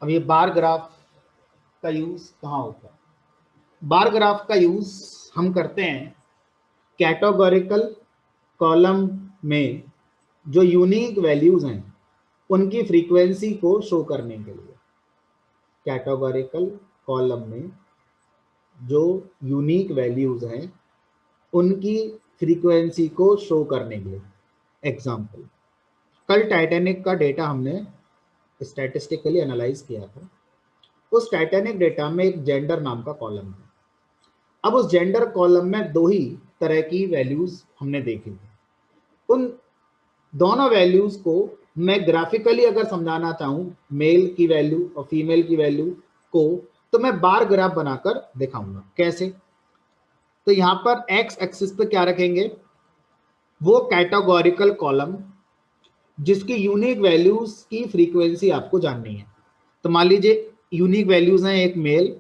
अब ये bar graph का यूज कहाँ होता है? बार ग्राफ का यूज हम करते हैं कैटेगोरिकल कॉलम में जो यूनिक वैल्यूज हैं उनकी फ्रीक्वेंसी को शो करने के लिए। कैटेगोरिकल कॉलम में जो यूनिक वैल्यूज हैं उनकी फ्रीक्वेंसी को शो करने के लिए। एग्जाम्पल, कल टाइटैनिक का डेटा हमने स्टैटिस्टिकली एनालाइज किया था। उस टाइटैनिक डेटा में एक जेंडर नाम का कॉलम है। अब उस जेंडर कॉलम में दो ही तरह की वैल्यूज हमने देखी थी। उन दोनों वैल्यूज को मैं ग्राफिकली अगर समझाना चाहूं, मेल की वैल्यू और फीमेल की वैल्यू को, तो मैं बार ग्राफ बनाकर दिखाऊंगा। कैसे? तो यहां पर एक्स एक्सिस पे क्या रखेंगे? वो कैटेगोरिकल कॉलम जिसकी यूनिक वैल्यूज की फ्रीक्वेंसी आपको जाननी है। तो मान लीजिए यूनिक वैल्यूज हैं, एक मेल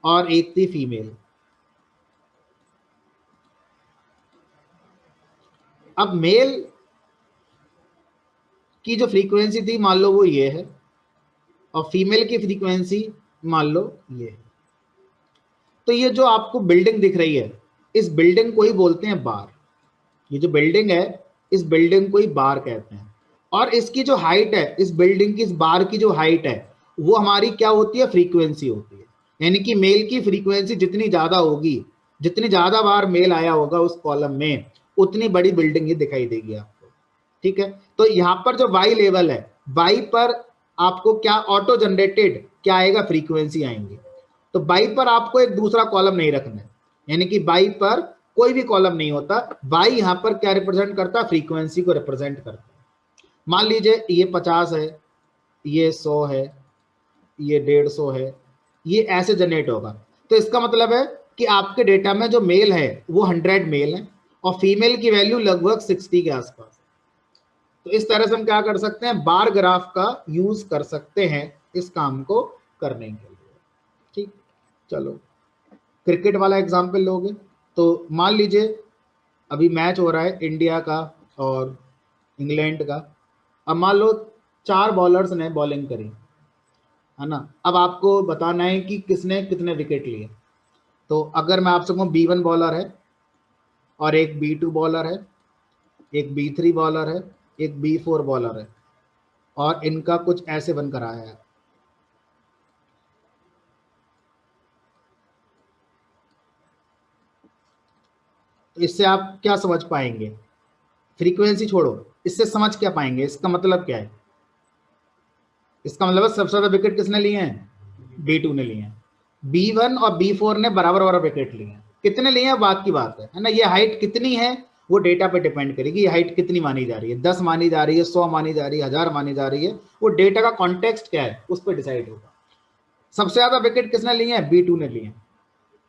और एक थी फीमेल। अब मेल की जो फ्रीक्वेंसी थी मान लो वो ये है, और फीमेल की फ्रीक्वेंसी मान लो ये है। तो ये जो आपको बिल्डिंग दिख रही है, इस बिल्डिंग को ही बोलते हैं बार। ये जो बिल्डिंग है, इस बिल्डिंग को ही बार कहते हैं। और इसकी जो हाइट है, इस बिल्डिंग की, इस बार की जो हाइट है, वो हमारी क्या होती है? फ्रीक्वेंसी होती है। यानी कि मेल की फ्रीक्वेंसी जितनी ज्यादा होगी, जितनी ज्यादा बार मेल आया होगा उस कॉलम में, उतनी बड़ी बिल्डिंग ये दिखाई देगी आपको। ठीक है? तो यहां पर जो वाई लेवल है, वाई पर आपको क्या ऑटो जनरेटेड क्या आएगा? फ्रीक्वेंसी आएंगी। तो बाई पर आपको एक दूसरा कॉलम नहीं रखना है, यानी कि बाई पर कोई भी कॉलम नहीं होता। बाई यहां पर क्या रिप्रेजेंट करता है? फ्रीक्वेंसी को रिप्रेजेंट करता है। मान लीजिए ये 50 है, ये 100 है, ये 150 है, ये ऐसे जनरेट होगा। तो इसका मतलब है कि आपके डेटा में जो मेल है वो 100 मेल है और फीमेल की वैल्यू लगभग 60 के आसपास। तो इस तरह से हम क्या कर सकते हैं? बार ग्राफ का यूज कर सकते हैं इस काम को करने के लिए। ठीक, चलो क्रिकेट वाला एग्जाम्पल लोगे तो मान लीजिए अभी मैच हो रहा है इंडिया का और इंग्लैंड का। अब मान लो 4 बॉलर्स ने बॉलिंग करी, है ना। अब आपको बताना है कि किसने कितने विकेट लिए। तो अगर मैं आपसे कहूँ B1 बॉलर है और एक B2 बॉलर है, एक B3 बॉलर है, एक B4 बॉलर है, और इनका कुछ ऐसे बनकर आया है। तो इससे आप क्या समझ पाएंगे? फ्रीक्वेंसी छोड़ो, इससे समझ क्या पाएंगे? इसका मतलब क्या है? इसका मतलब सबसे ज्यादा विकेट किसने लिए हैं? B2 ने लिए हैं। B1 और B4 ने बराबर बराबर विकेट लिए हैं। कितने लिए हैं बात की बात है ना। ये हाइट कितनी है वो डेटा पे डिपेंड करेगी। ये हाइट कितनी मानी जा रही है? 10 मानी जा रही है, 100 मानी जा रही है, 1000 मानी जा रही है। वो डेटा का कॉन्टेक्स्ट क्या है उस पर डिसाइड होगा। सबसे ज्यादा विकेट किसने लिए हैं? B2 ने लिए हैं।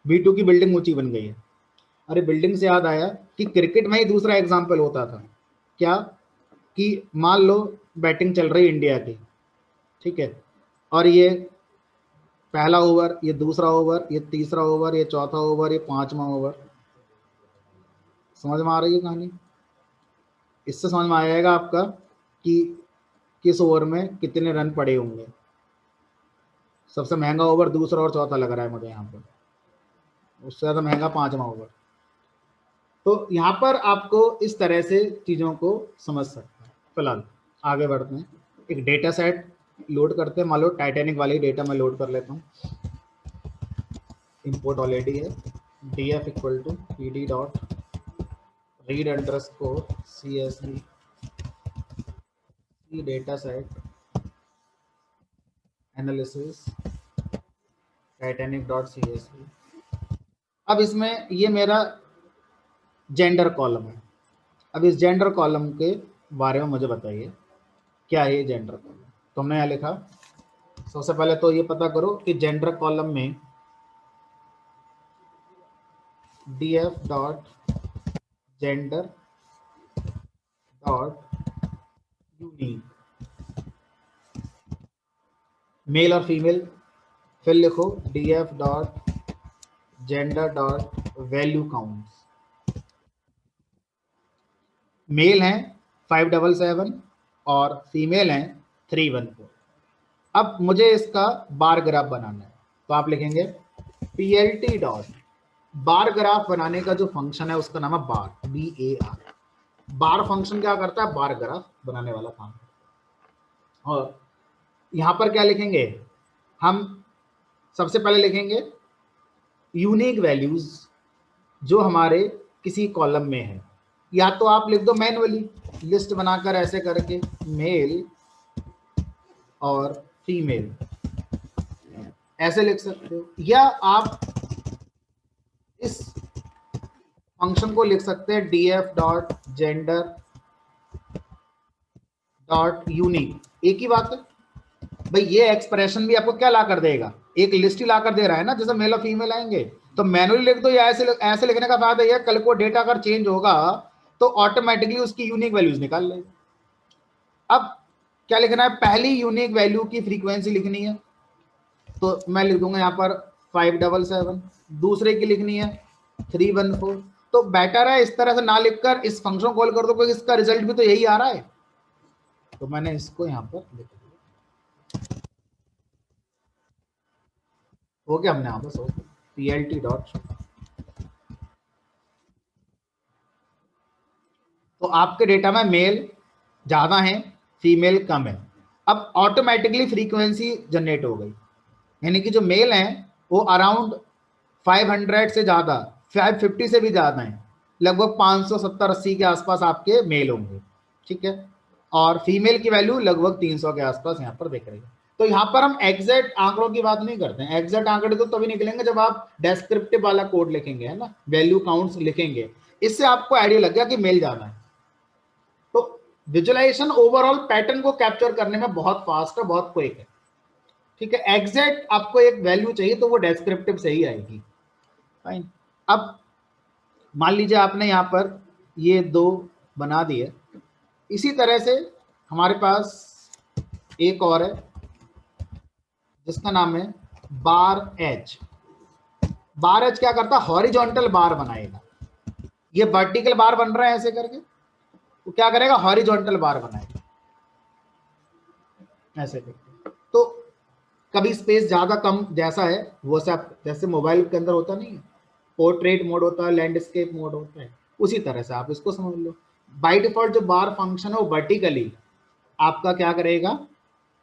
B2 की बिल्डिंग ऊंची बन गई है। अरे बिल्डिंग से याद आया कि क्रिकेट में ही दूसरा एग्जाम्पल होता था। क्या? कि मान लो बैटिंग चल रही इंडिया की, ठीक है, और ये पहला ओवर, ये दूसरा ओवर, ये तीसरा ओवर, ये चौथा ओवर, ये पांचवा ओवर। समझ में आ रही है कहानी? इससे समझ में आ जाएगा आपका कि किस ओवर में कितने रन पड़े होंगे। सबसे महंगा ओवर दूसरा और चौथा लग रहा है मुझे यहाँ पर, उससे ज़्यादा महंगा पांचवा ओवर। तो यहाँ पर आपको इस तरह से चीज़ों को समझ सकते हैं। फिलहाल आगे बढ़ते हैं, एक डेटा सेट लोड करते हैं। मान लो टाइटैनिक वाली डेटा मैं लोड कर लेता हूँ। इंपोर्ट ऑलरेडी है, df equal to pd dot read underscore csv data set analysis Titanic dot csv। अब इसमें ये मेरा जेंडर कॉलम है। अब इस जेंडर कॉलम के बारे में मुझे बताइए क्या है ये जेंडर कॉलम। तो हमने यहाँ लिखा, सबसे पहले तो ये पता करो कि जेंडर कॉलम में df dot gender dot unique, male और फीमेल। फिर लिखो df dot gender dot value counts. Male हैं 577 और फीमेल हैं 314। अब मुझे इसका बार ग्राफ बनाना है, तो आप लिखेंगे PLT डॉट बार ग्राफ बनाने का जो फंक्शन है उसका नाम है बार, BAR। बार फंक्शन क्या करता है? बार ग्राफ बनाने वाला काम। और यहां पर क्या लिखेंगे हम? सबसे पहले लिखेंगे यूनिक वैल्यूज जो हमारे किसी कॉलम में है, या तो आप लिख दो मैनुअली लिस्ट बनाकर ऐसे करके, मेल और फीमेल ऐसे लिख सकते हो, या आप इस फंक्शन को लिख सकते हैं df dot gender dot unique. एक ही बात है भाई, ये एक्सप्रेशन भी आपको क्या ला कर देगा? एक लिस्ट ही ला कर दे रहा है ना, जैसे मेल और फीमेल आएंगे तो मैनुअली लिख दो, या ऐसे लिखने का फायदा यह कल को डेटा अगर चेंज होगा तो ऑटोमेटिकली उसकी यूनिक वैल्यूज निकाल लेगा। अब क्या लिखना है? पहली यूनिक वैल्यू की फ्रीक्वेंसी लिखनी है, तो मैं लिख दूंगा यहाँ पर 577। दूसरे की लिखनी है 314। तो बेटर है इस तरह से ना लिखकर इस फंक्शन कॉल कर दो, क्योंकि इसका रिजल्ट भी तो यही आ रहा है। तो मैंने इसको यहाँ पर लिख दिया, हो गया। हमने यहाँ पर PLT डॉट। तो आपके डेटा में मेल ज्यादा है, फीमेल कम है। अब ऑटोमेटिकली फ्रीक्वेंसी जनरेट हो गई, यानी कि जो मेल है वो अराउंड 500 से ज्यादा, 550 से भी ज्यादा है, लगभग 570-80 के आसपास आपके मेल होंगे, ठीक है। और फीमेल की वैल्यू लगभग 300 के आसपास यहाँ पर दिख रही है। तो यहाँ पर हम एग्जैक्ट आंकड़ों की बात नहीं करते हैं। एग्जैक्ट आंकड़े तो तभी निकलेंगे जब आप डेस्क्रिप्टिव वाला कोड लिखेंगे, है ना, वैल्यू काउंट्स लिखेंगे। इससे आपको आइडिया लग गया कि मेल ज्यादा है। तो विजुअलाइजेशन ओवरऑल पैटर्न को कैप्चर करने में बहुत फास्ट है, बहुत क्विक है, ठीक है। एग्जैक्ट आपको एक वैल्यू चाहिए तो वो डेस्क्रिप्टिव से ही आएगी, फाइन। अब मान लीजिए आपने यहाँ पर ये दो बना दिए, इसी तरह से हमारे पास एक और है जिसका नाम है बार एच। बार एच क्या करता है? हॉरिजॉन्टल बार बनाएगा। ये वर्टिकल बार बन रहा है ऐसे करके, वो क्या करेगा? हॉरिजॉन्टल बार बनाएगा ऐसे करके। तो कभी स्पेस ज्यादा कम जैसा है वो सब, जैसे मोबाइल के अंदर होता नहीं है, पोर्ट्रेट मोड होता है, लैंडस्केप मोड होता है, उसी तरह से आप इसको समझ लो। बाय डिफॉल्ट जो बार फंक्शन है वो वर्टिकली आपका क्या करेगा?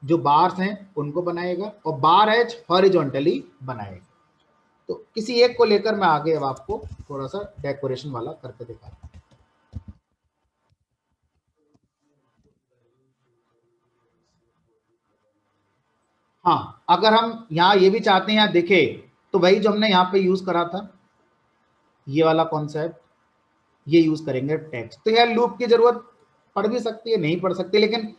जो बार्स हैं उनको बनाएगा, और बार एच हॉरिजॉन्टली बनाएगा। तो किसी एक को लेकर मैं आगे अब आपको थोड़ा सा डेकोरेशन वाला करके दिखाता हूँ। हाँ, अगर हम यहाँ ये भी चाहते हैं यहाँ दिखे, तो वही जो हमने यहाँ पे यूज करा था ये वाला कॉन्सेप्ट, ये यूज करेंगे टेक्स्ट। तो यार लूप की जरूरत पड़ भी सकती है, नहीं पड़ सकती, लेकिन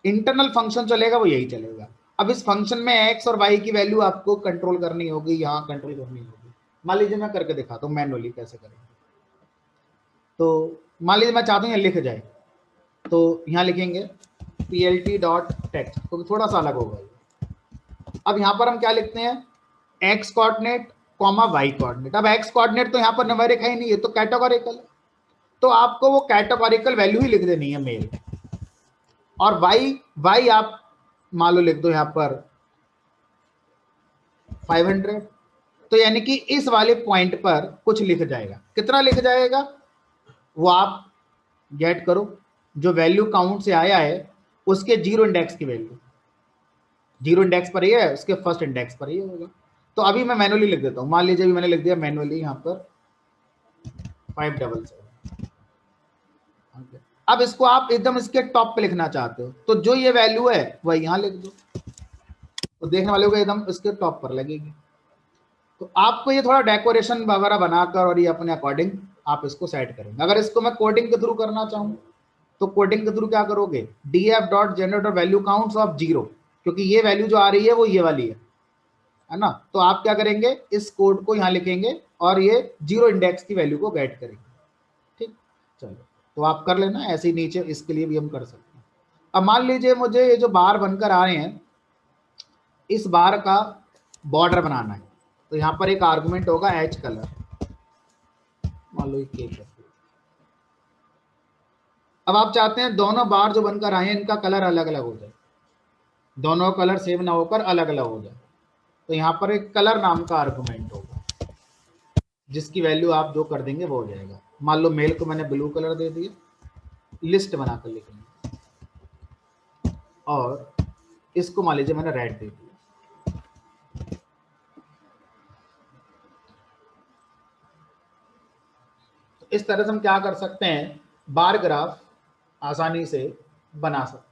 इंटरनल फंक्शन चलेगा वो यही चलेगा। अब इस फंक्शन में एक्स और वाई की वैल्यू आपको कंट्रोल करनी होगी, यहाँ कंट्रोल करनी होगी। मान लीजिए मैं करके दिखाता हूँ मैनुअली कैसे करेंगे। तो मान लीजिए मैं चाहता हूँ ये लिख जाए, तो यहाँ लिखेंगे PLT डॉट टेक्स्ट, क्योंकि थोड़ा सा अलग होगा। अब यहाँ पर हम क्या लिखते हैं? X coordinate comma y coordinate. अब एक्स कोऑर्डिनेट तो यहाँ पर न्यूमेरिक है ही नहीं, ये तो कैटेगोरिकल है, तो आपको वो कैटेगोरिकल वैल्यू ही लिख देनी है मेल। और वाई वाई आप मान लो लिख दो यहाँ पर 500। तो यानी कि इस वाले पॉइंट पर कुछ लिख जाएगा। कितना लिख जाएगा वो आप गेट करो। जो वैल्यू काउंट से आया है उसके जीरो इंडेक्स की वैल्यू, जीरो इंडेक्स पर ही है, उसके फर्स्ट इंडेक्स पर ही होगा। तो अभी मैं मैनुअली लिख देता हूँ। मान लीजिए अभी मैंने लिख दिया मैनुअली यहाँ पर 577। अब इसको आप एकदम इसके टॉप पे लिखना चाहते हो, तो जो ये वैल्यू है वह यहाँ लिख दो, तो देखने वाले को एकदम इसके टॉप पर लगेगी। तो आपको ये थोड़ा डेकोरेशन वगैरह बनाकर और ये अपने अकॉर्डिंग आप इसको सेट करेंगे। अगर इसको मैं कोडिंग के थ्रू करना चाहूँ तो कोडिंग के थ्रू क्या करोगे? df dot generate value counts of zero, क्योंकि ये वैल्यू जो आ रही है वो ये वाली है ना। तो आप क्या करेंगे? इस कोड को यहाँ लिखेंगे और ये जीरो इंडेक्स की वैल्यू को गेट करेंगे, ठीक। चलो, तो आप कर लेना ऐसे ही, नीचे इसके लिए भी हम कर सकते हैं। अब मान लीजिए मुझे ये जो बार बनकर आ रहे हैं, इस बार का बॉर्डर बनाना है, तो यहाँ पर एक आर्गुमेंट होगा एच कलर, मान लो ये। अब आप चाहते हैं दोनों बार जो बनकर आए हैं इनका कलर अलग अलग हो जाए, दोनों कलर सेम ना होकर अलग अलग हो जाए, तो यहाँ पर एक कलर नाम का आर्गुमेंट होगा, जिसकी वैल्यू आप जो कर देंगे वो हो जाएगा। मान लो मेल को मैंने ब्लू कलर दे दिया, लिस्ट बनाकर लिखेंगे, और इसको मान लीजिए मैंने रेड दे दिया। तो इस तरह से हम क्या कर सकते हैं, बार ग्राफ आसानी से बना सकते हैं।